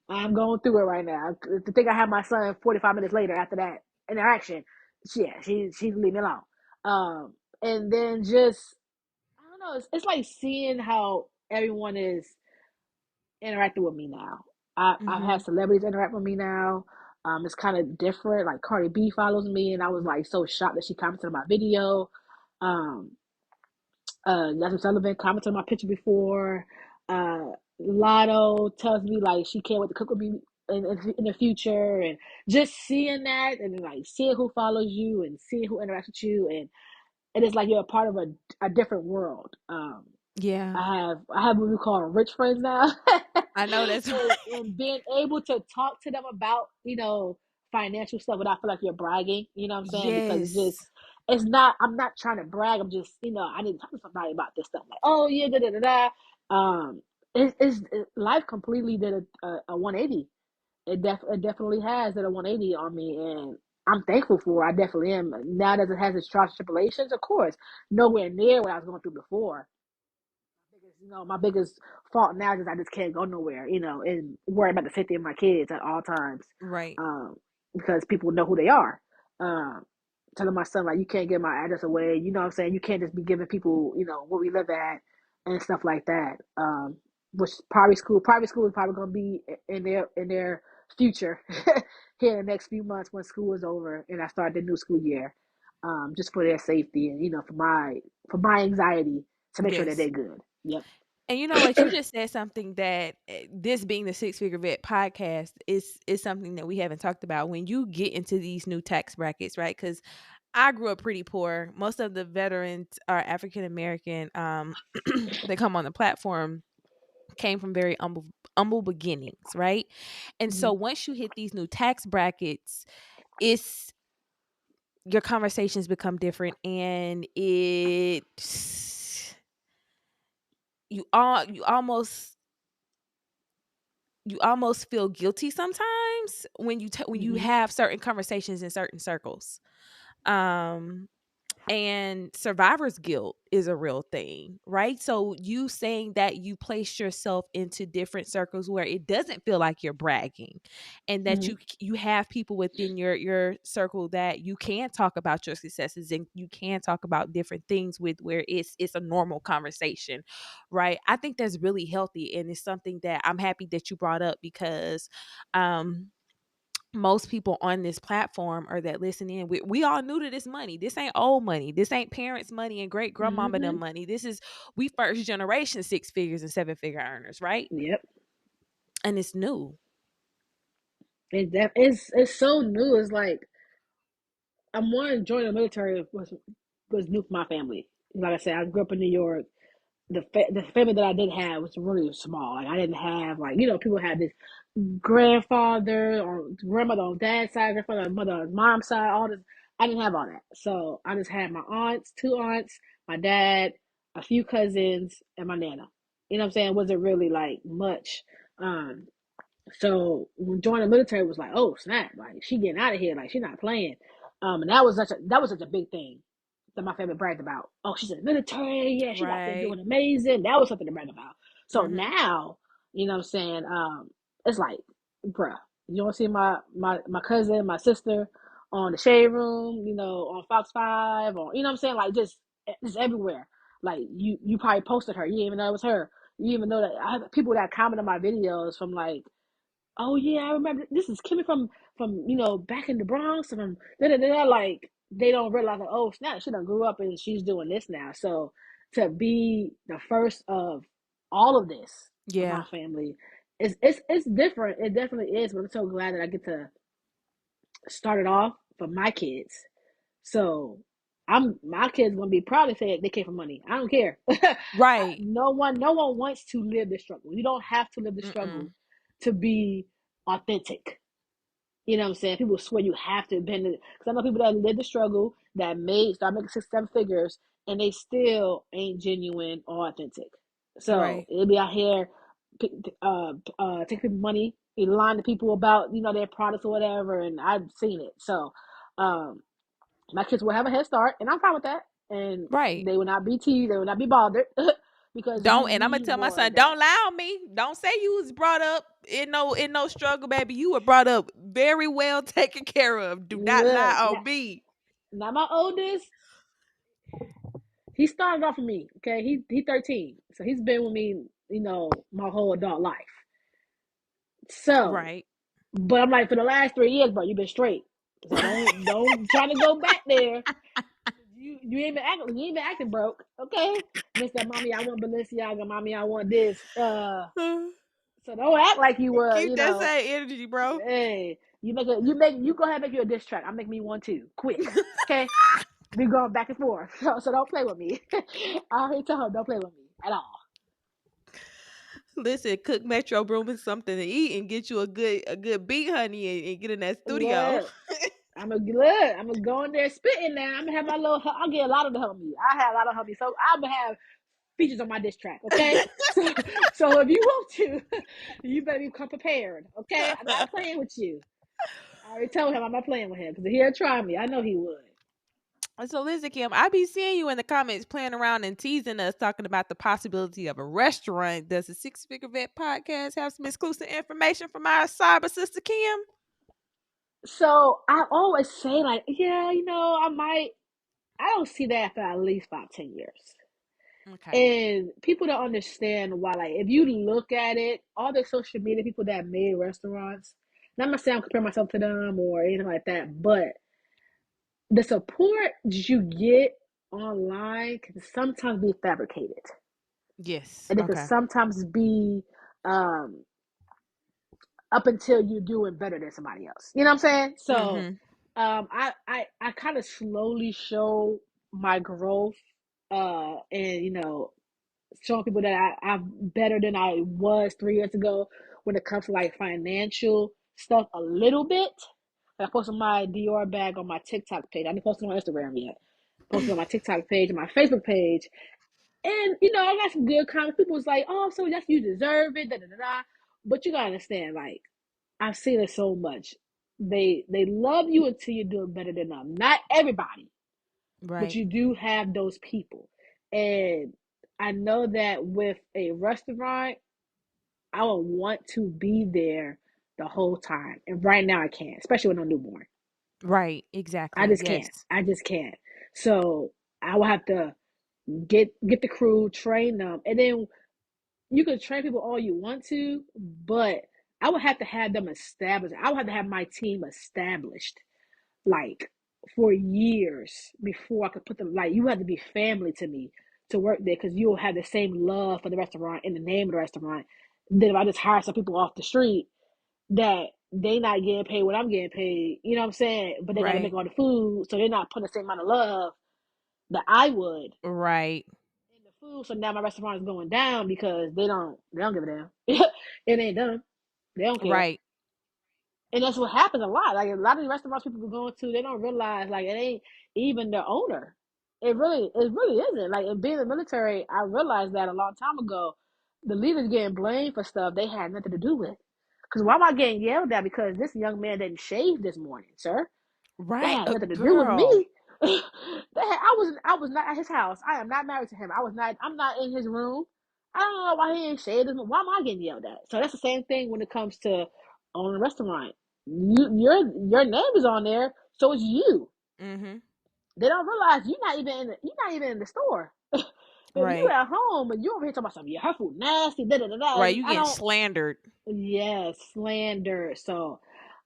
Speaker 3: I'm going through it right now. To think I have my son 45 minutes later after that interaction, she's leave me alone. And then just I don't know. It's like seeing how everyone is interacting with me now. I've
Speaker 1: Hmm.
Speaker 3: had celebrities interact with me now. It's kind of different. Like Cardi B follows me, and I was like so shocked that she commented on my video. Um, Jasmine Sullivan commented on my picture before. Lotto tells me like she can't wait to cook with me in the future, and just seeing that, and like seeing who follows you and seeing who interacts with you, and it's like you're a part of a different world.
Speaker 1: Yeah.
Speaker 3: I have what we call rich friends now,
Speaker 1: I know that's
Speaker 3: and being able to talk to them about financial stuff without feel like you're bragging. You know what I'm saying? Because
Speaker 1: yes.
Speaker 3: it's not. I'm not trying to brag. I'm just I need to talk to somebody about this stuff. Like oh yeah da da da da. Life completely did a 180. It definitely has did a 180 on me, and I'm thankful for it. I definitely am. Now that it has its trials and tribulations, of course, nowhere near what I was going through before. My biggest fault now is I just can't go nowhere, and worry about the safety of my kids at all times,
Speaker 1: Right.
Speaker 3: um, because people know who they are. Um, Telling my son like you can't give my address away. You know what I'm saying? You can't just be giving people, where we live at and stuff like that. Which private school is probably going to be in their future here in the next few months when school is over and I start the new school year. Just for their safety and for my anxiety to make sure that
Speaker 1: Yes.
Speaker 3: they're good. Yep.
Speaker 1: And you know what? You just said something that this being the Six Figure Vet podcast is something that we haven't talked about. When you get into these new tax brackets, right? Because I grew up pretty poor. Most of the veterans are African American. They come on the platform came from very humble beginnings, right? And
Speaker 3: Hmm.
Speaker 1: so once you hit these new tax brackets, it's your conversations become different, and you all you almost feel guilty sometimes when you
Speaker 3: Hmm.
Speaker 1: have certain conversations in certain circles. Um And survivor's guilt is a real thing, right? So you saying that you place yourself into different circles where it doesn't feel like you're bragging, and that
Speaker 3: Mhm.
Speaker 1: you have people within your circle that you can talk about your successes, and you can talk about different things with, where it's a normal conversation, right? I think that's really healthy, and it's something that I'm happy that you brought up, because um most people on this platform, or that listen in, we all new to this money. This ain't old money. This ain't parents' money and great grandmama them
Speaker 3: Mhm.
Speaker 1: money. This is, we first generation six figures and seven figure earners, right?
Speaker 3: Yep.
Speaker 1: And it's new.
Speaker 3: It's so new. It's like I'm wanting to join the military was new for my family. Like I said, I grew up in New York. The family that I did have was really small. Like I didn't have, like, people had this grandfather or grandmother on dad's side, grandfather on mother on mom's side, all this. I didn't have all that. So I just had my aunts, two aunts, my dad, a few cousins, and my nana. You know what I'm saying? It wasn't really like much. Um, so when joining the military was like, oh snap, like she getting out of here, like she not playing. And that was such a big thing that my family bragged about. Oh, she's in the military, yeah, she's out there
Speaker 1: Right.
Speaker 3: doing amazing. That was something to brag about. So
Speaker 1: Mm-hmm.
Speaker 3: now, you know what I'm saying, it's like, bruh, you don't see my cousin, my sister on the Shade Room, on Fox 5, or you know what I'm saying, like just everywhere. Like you probably posted her, you didn't even know it was her. You even know that I have people that comment on my videos from like, oh yeah, I remember this is Kimmy from back in the Bronx, and from da da da. Like they don't realize, like, oh snap, she done grew up and she's doing this now. So to be the first of all of this for
Speaker 1: Yeah.
Speaker 3: my family, it's different. It definitely is. But I'm so glad that I get to start it off for my kids. So my kids gonna be proud to say they came from money. I don't care.
Speaker 1: Right.
Speaker 3: No one wants to live the struggle. You don't have to live the struggle
Speaker 1: Mm-mm.
Speaker 3: to be authentic. You know what I'm saying? People swear you have to bend it. Because I know people that live the struggle, that start making 6, 7 figures, and they still ain't genuine or authentic. So
Speaker 1: Right.
Speaker 3: it'll be out here, taking people money, lying to people about their products or whatever, and I've seen it. So, um, my kids will have a head start, and I'm fine with that. And
Speaker 1: Right.
Speaker 3: they will not be teased, they will not be bothered, because we
Speaker 1: Don't, and I'm gonna
Speaker 3: need
Speaker 1: tell my
Speaker 3: more of
Speaker 1: son,
Speaker 3: that.
Speaker 1: don't lie on me. Don't say you was brought up in no struggle, baby. You were brought up very well taken care of. Do not lie
Speaker 3: Look,
Speaker 1: on me.
Speaker 3: now my oldest, he started off with me. Okay, he 13, so he's been with me, my whole adult life. So,
Speaker 1: Right.
Speaker 3: but I'm like, for the last 3 years, bro, you've been straight. So don't try to go back there. You ain't been acting broke, okay, Mister Mommy? I want Balenciaga, mommy. I want this. So don't act like you were,
Speaker 1: Keep that same energy, bro.
Speaker 3: Hey, you go ahead and make you a diss track. I'll make me one too, quick, okay? We going back and forth. So don't play with me. I already told him don't play with me at all.
Speaker 1: Listen, cook Metro Boomin something to eat and get you a good beat, honey, and get in that studio.
Speaker 3: Look, I'm gonna go in there spitting now. I'm gonna have my little. I'll get a lot of the help me. I have a lot of help me, so I'm gonna have features on my diss track. Okay, so if you want to, you better become prepared. Okay, I'm not playing with you. I already told him I'm not playing with him because he'll try me. I know he would.
Speaker 1: So listen, Kim, I be seeing you in the comments playing around and teasing us, talking about the possibility of a restaurant. Does the Six Figure Vet podcast have some exclusive information from our cyber sister Kim?
Speaker 3: So I always say, like, yeah, I might. I don't see that for at least 5, 10 years.
Speaker 1: Okay.
Speaker 3: And people don't understand why. Like, if you look at it, all the social media people that made restaurants, not I'm not saying I'm comparing myself to them or anything like that, but the support you get online can sometimes be fabricated,
Speaker 1: Yes.
Speaker 3: and it can
Speaker 1: Okay.
Speaker 3: sometimes be um, up until you're doing better than somebody else. You know what I'm saying? So,
Speaker 1: Mm-hmm.
Speaker 3: I kind of slowly show my growth, and showing people that I'm better than I was 3 years ago when it comes to like financial stuff a little bit. I posted my Dior bag on my TikTok page. I didn't post it on Instagram yet. Posted on my TikTok page and my Facebook page. And I got some good comments. People was like, "Oh, so yes, you deserve it." Da da da da. But you gotta understand, like, I've seen it so much. They love you until you're doing better than them. Not everybody. but
Speaker 1: Right.
Speaker 3: you do have those people. And I know that with a restaurant, I would want to be there the whole time. And right now I can't, especially with a newborn.
Speaker 1: Right.
Speaker 3: I
Speaker 1: Exactly.
Speaker 3: just can't.
Speaker 1: Yes.
Speaker 3: I just can't. So I will have to get the crew, train them, and then you can train people all you want to, but I would have to have them established. I would have to have my team established like for years before I could put them. Like you have to be family to me to work there because you'll have the same love for the restaurant and the name of the restaurant. Then if I just hire some people off the street that they not getting paid what I'm getting paid, you know what I'm saying? But they got to make
Speaker 1: Right.
Speaker 3: all the food, so they're not putting the same amount of love that I would
Speaker 1: Right.
Speaker 3: in the food. So now my restaurant is going down because they don't give a damn. It ain't done. They don't care.
Speaker 1: Right.
Speaker 3: And that's what happens a lot. Like a lot of the restaurants people are going to, they don't realize like it ain't even their owner. It really isn't. Like in being in the military, I realized that a long time ago. The leaders getting blamed for stuff they had nothing to do with. Because why am I getting yelled at because this young man didn't shave this morning, sir? That
Speaker 1: Right.
Speaker 3: has nothing to do with
Speaker 1: Girl.
Speaker 3: me. I was not at his house. I am not married to him. I'm not in his room. I don't know why he ain't shaved this. Why am I getting yelled at? So that's the same thing when it comes to owning a restaurant. Your name is on there, so it's you.
Speaker 1: Mm-hmm.
Speaker 3: They don't realize you're not even in the store. Baby, you
Speaker 1: Right.
Speaker 3: at home and you over here talking about something. Yeah, her food nasty. Da da da da.
Speaker 1: Right.
Speaker 3: And
Speaker 1: You
Speaker 3: I
Speaker 1: getting
Speaker 3: don't.
Speaker 1: slandered.
Speaker 3: Yeah, slander. So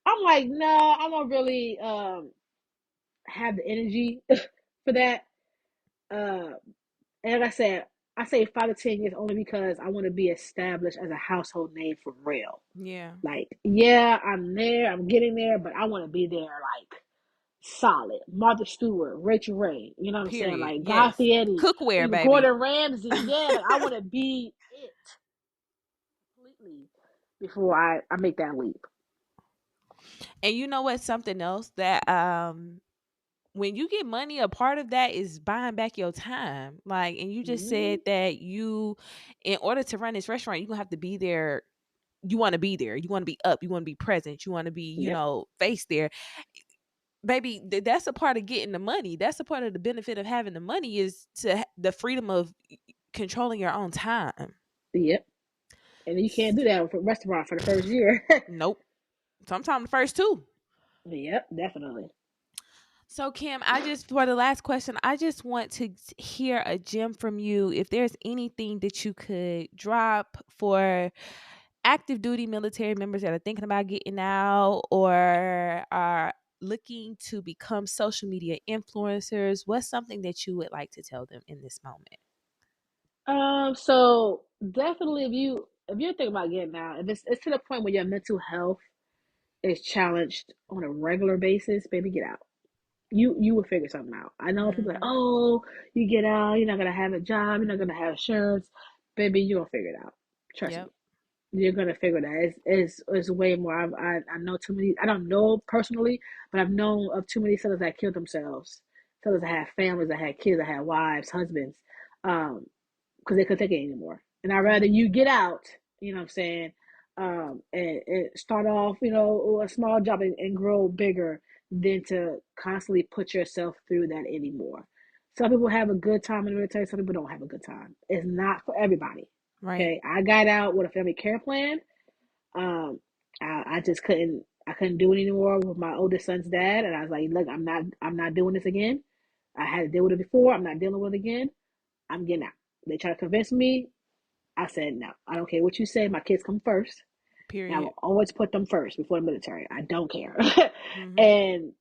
Speaker 3: I'm like, no, I don't really have the energy for that. Uh, and like I say 5 to 10 years only because I want to be established as a household name for real.
Speaker 1: Yeah.
Speaker 3: Like, yeah, I'm there, I'm getting there, but I want to be there like solid. Martha Stewart, Rachel Ray, you know what I'm saying?
Speaker 1: Period.
Speaker 3: Like Guy
Speaker 1: Yes.
Speaker 3: Fieri,
Speaker 1: Cookware, baby.
Speaker 3: Gordon Ramsay. Yeah, like I want to be it completely before I make that leap.
Speaker 1: And you know what? Something else that when you get money, a part of that is buying back your time. Like, and you just
Speaker 3: Mm-hmm.
Speaker 1: said that in order to run this restaurant, you're gonna have to be there. You want to be there. You want to be up. You want to be present. You want to be,
Speaker 3: Yep.
Speaker 1: face there. Baby, that's a part of getting the money. That's a part of the benefit of having the money is the freedom of controlling your own time.
Speaker 3: Yep. And you can't do that for a restaurant for the first year.
Speaker 1: Nope. Sometimes the first two.
Speaker 3: Yep, definitely.
Speaker 1: So, Kim, for the last question, I just want to hear a gem from you. If there's anything that you could drop for active duty military members that are thinking about getting out or are looking to become social media influencers, what's something that you would like to tell them in this moment?
Speaker 3: So definitely if you're thinking about getting out, if it's to the point where your mental health is challenged on a regular basis, baby, get out. You will figure something out. I know people are like,
Speaker 1: Hmm.
Speaker 3: oh, you get out, you're not gonna have a job, you're not gonna have insurance, baby, you're gonna figure it out. Trust me.
Speaker 1: Yep.
Speaker 3: You're gonna figure that. It's way more. I know too many. I don't know personally, but I've known of too many sellers that killed themselves. Sellers that had families, that had kids, that had wives, husbands, um, because they couldn't take it anymore. And I'd rather
Speaker 1: Hmm.
Speaker 3: you get out, you know what I'm saying, and start off, a small job and grow bigger than to constantly put yourself through that anymore. Some people have a good time in the military, some people don't have a good time. It's not for everybody.
Speaker 1: Right.
Speaker 3: Okay. I got out with a family care plan. Um, I just I couldn't do it anymore with my oldest son's dad. And I was like, look, I'm not doing this again. I had to deal with it before. I'm not dealing with it again. I'm getting out. They try to convince me. I said, no, I don't care what you say. My kids come first. And I
Speaker 1: Period.
Speaker 3: will always put them first before the military. I don't care.
Speaker 1: Hmm.
Speaker 3: And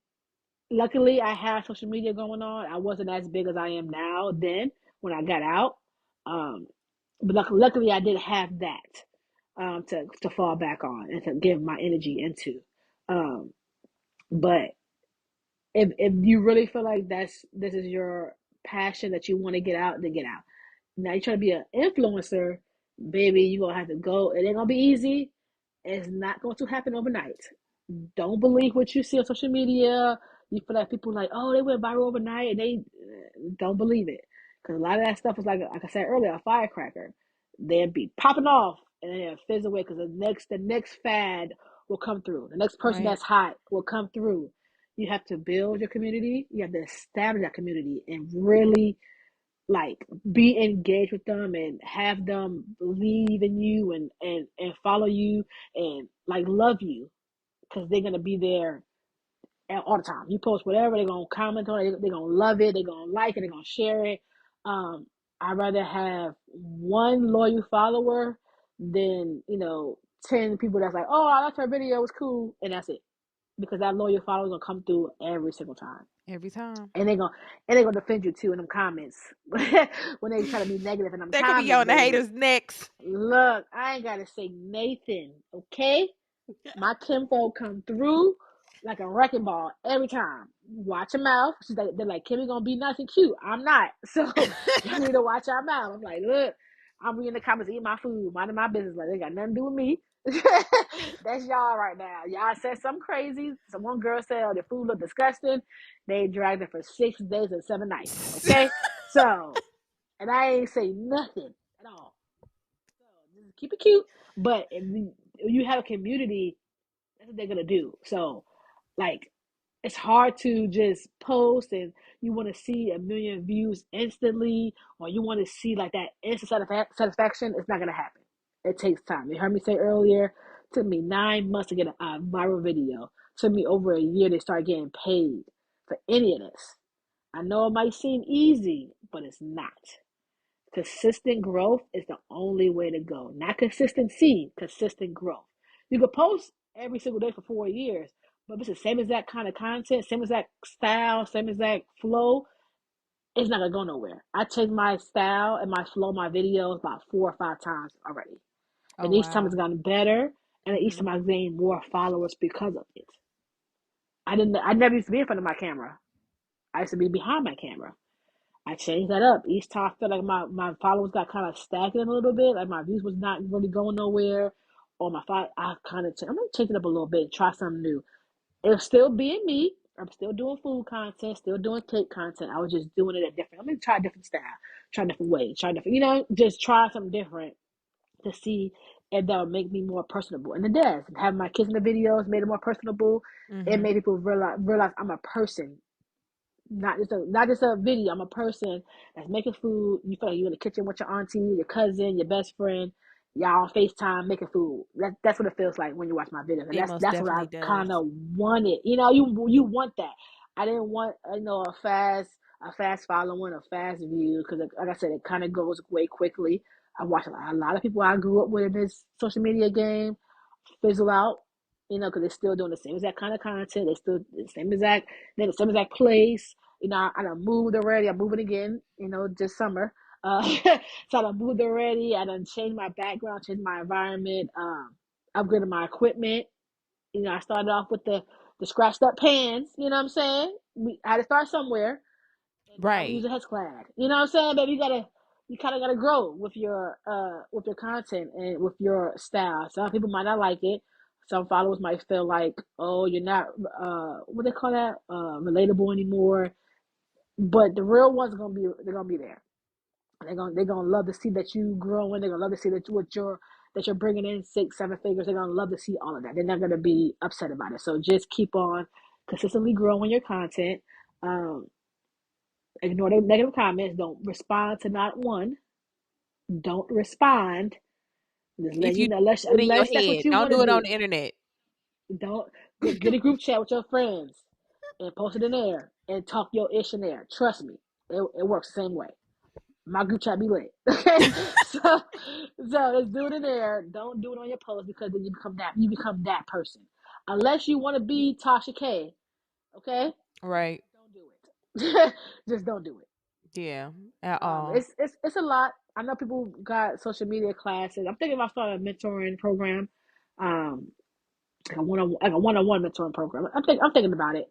Speaker 3: luckily, I had social media going on. I wasn't as big as I am now then when I got out. Um, but luckily, I did have that to fall back on and to give my energy into. Um, but if you really feel like this is your passion that you want to get out, then get out. Now you try to be an influencer, baby. You gonna have to go. It ain't gonna be easy. It's not going to happen overnight. Don't believe what you see on social media. You feel like people like, oh, they went viral overnight, and they don't believe it because a lot of that stuff is like I said earlier, a firecracker. They'd be popping off and then they'll fizz away because the next fad will come through. The next person
Speaker 1: Right.
Speaker 3: that's hot will come through. You have to build your community. You have to establish that community and really like be engaged with them and have them believe in you and follow you and like love you because they're gonna be there all the time. You post whatever, they're gonna comment on it, they're gonna love it, they're gonna like it, they're gonna share it. Um, I'd rather have one loyal follower than 10 people that's like, oh, I liked her video, it was cool, and that's it. Because that loyal follower is gonna come through every single time.
Speaker 1: Every time.
Speaker 3: And they're gonna defend you too in them comments when they try to be negative in them
Speaker 1: They could be
Speaker 3: comments,
Speaker 1: on the
Speaker 3: baby.
Speaker 1: haters' necks.
Speaker 3: Look, I ain't gotta say Nathan, okay? My kinfolk come through like a wrecking ball every time. Watch your mouth. They're like, Kimmy gonna be nice and cute. I'm not. So y'all need to watch our mouth. I'm like, look, I'm reading the comments, eating my food, minding my business. Like, they got nothing to do with me. That's y'all right now. Y'all said something crazy. Some one girl said, oh, the food looked disgusting. They dragged it for 6 days and 7 nights. Okay? So, and I ain't say nothing at all. So just keep it cute. But if you have a community, that's what they're gonna do. So, like, it's hard to just post and you want to see a million views instantly, or you want to see like that instant satisfaction. It's not gonna happen. It takes time. You heard me say earlier. It took me 9 months to get a viral video. It took me over a year to start getting paid for any of this. I know it might seem easy, but it's not. Consistent growth is the only way to go. Not consistency, consistent growth. You could post every single day for 4 years, but if it's the same exact kind of content, same exact style, same exact flow, it's not gonna go nowhere. I changed my style and my flow, my videos about 4 or 5 times already.
Speaker 1: Oh
Speaker 3: And each time
Speaker 1: wow.
Speaker 3: it's gotten better, and each
Speaker 1: Hmm.
Speaker 3: time I've gained more followers because of it. I never used to be in front of my camera. I used to be behind my camera. I changed that up. Each time I felt like my followers got kind of stagnant a little bit, like my views was not really going nowhere, or I kind of I'm gonna change it up a little bit, try something new. It'll still being me. I'm still doing food content, still doing cake content. I was just doing it at different. I'm gonna try a different style, try a different way, try different. Just try something different to see if that'll make me more personable. And it does. Having my kids in the videos made it more personable. It
Speaker 1: Hmm.
Speaker 3: made people realize I'm a person, not just a video. I'm a person that's making food. You feel like you're in the kitchen with your auntie, your cousin, your best friend. Y'all on FaceTime making food. That's what it feels like when you watch my videos, and
Speaker 1: It most
Speaker 3: that's what I
Speaker 1: definitely does.
Speaker 3: kind of wanted. You want that. I didn't want a fast following, a fast view, because like I said, it kind of goes way quickly. I watch a lot of people I grew up with in this social media game fizzle out, because they're still doing the same exact kind of content. They still they're the same exact place. I done moved already. I'm moving again. This summer. So I done moved already. I done changed my background, changed my environment, upgraded my equipment. I started off with the scratched up pans. You know what I'm saying? I had to start somewhere, and now we use
Speaker 1: Right.
Speaker 3: a HexClad. You know what I'm saying, baby? You kind of gotta grow with your content and with your style. Some people might not like it. Some followers might feel like, oh, you're not what they call that, relatable anymore. But the real ones are gonna be there. They're gonna love to see that you growing. They're gonna love to see that you're bringing in 6 7 figures. They're gonna love to see all of that. They're not gonna be upset about it. So just keep on consistently growing your content. Um, Ignore the negative comments. Don't respond to not one. Don't respond. Just
Speaker 1: If
Speaker 3: letting you
Speaker 1: you
Speaker 3: know,
Speaker 1: do it in your
Speaker 3: unless that's what
Speaker 1: head,
Speaker 3: you
Speaker 1: don't
Speaker 3: want to
Speaker 1: do it on
Speaker 3: do.
Speaker 1: the internet.
Speaker 3: Don't get a group chat with your friends and post it in there and talk your ish in there. Trust me, it works the same way. My group chat be lit. Okay, so let's do it in there. Don't do it on your post, because then you become that person. Unless you want to be Tasha K. Okay,
Speaker 1: Right.
Speaker 3: don't do it. Just don't do it.
Speaker 1: Yeah. At all.
Speaker 3: It's a lot. I know people got social media classes. I'm thinking about starting a mentoring program, um, like a one-on-one mentoring program. I'm thinking about it.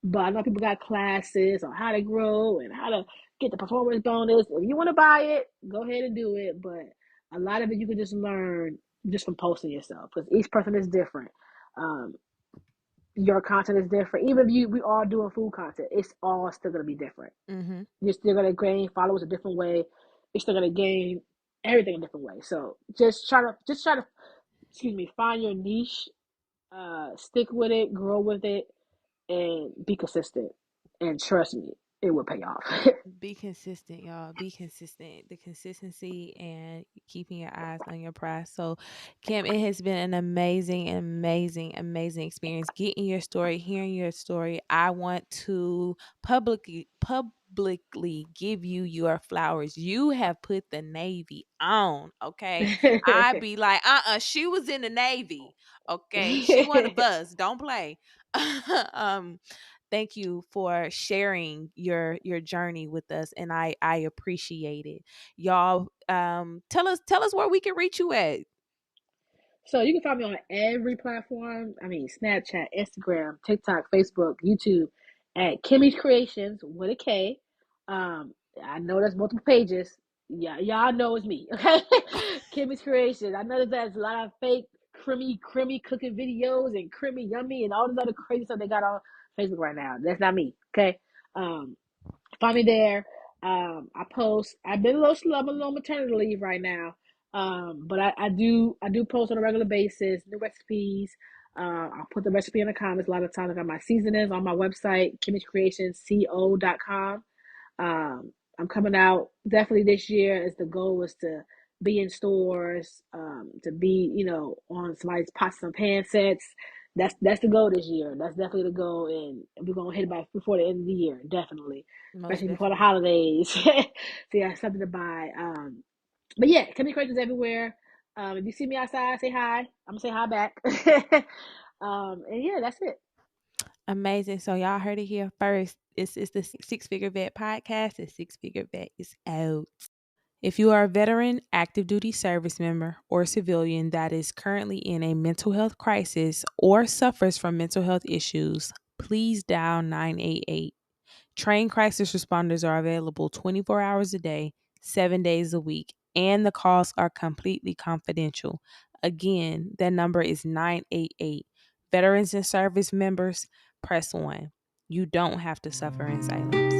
Speaker 3: But I know people got classes on how to grow and how to get the performance bonus. If you want to buy it, go ahead and do it. But a lot of it you can just learn just from posting yourself, because each person is different. Um, your content is different. Even if we all doing food content, it's all still gonna be different.
Speaker 1: Hmm.
Speaker 3: You're still gonna gain followers a different way. You're still gonna gain everything a different way. So just try to find your niche, stick with it, grow with it, and be consistent. And trust me, it will pay off.
Speaker 1: Be consistent, y'all. Be consistent. The consistency and keeping your eyes on your prize. So, Kim, it has been an amazing, amazing, amazing experience getting your story, hearing your story. I want to publicly give you your flowers. You have put the Navy on, okay? I be like, she was in the Navy, okay? She one of us. Don't play. um thank you for sharing your journey with us, and I appreciate it. Y'all, tell us where we can reach you at.
Speaker 3: So you can find me on every platform. I mean, Snapchat, Instagram, TikTok, Facebook, YouTube, at Kimmy's Creations with a K. I know there's multiple pages. Yeah, y'all know it's me. Okay, Kimmy's Creations. I know that there's a lot of fake creamy cooking videos and creamy yummy and all this other crazy stuff they got on Facebook right now. That's not me. Okay. Um, Find me there. I post. I've been a little slow. I'm a little maternity leave right now. But I do post on a regular basis, new recipes. I'll put the recipe in the comments a lot of times. I got my seasonings on my website, kimmycreationsco.com. I'm coming out definitely this year. As the goal was to be in stores, to be on somebody's pots and pan sets. That's the goal this year. That's definitely the goal, and we're gonna hit it by before the end of the year, definitely,
Speaker 1: Most
Speaker 3: especially before the
Speaker 1: definitely.
Speaker 3: holidays. So yeah, something to buy. But yeah, Kimmy Creations everywhere. If you see me outside, say hi. I'm gonna say hi back. And yeah, that's it.
Speaker 1: Amazing. So y'all heard it here first. It's the Six Figure Vet podcast. The Six Figure Vet is out. If you are a veteran, active duty service member, or civilian that is currently in a mental health crisis or suffers from mental health issues, please dial 988. Trained crisis responders are available 24 hours a day, 7 days a week, and the calls are completely confidential. Again, that number is 988. Veterans and service members, press 1. You don't have to suffer in silence.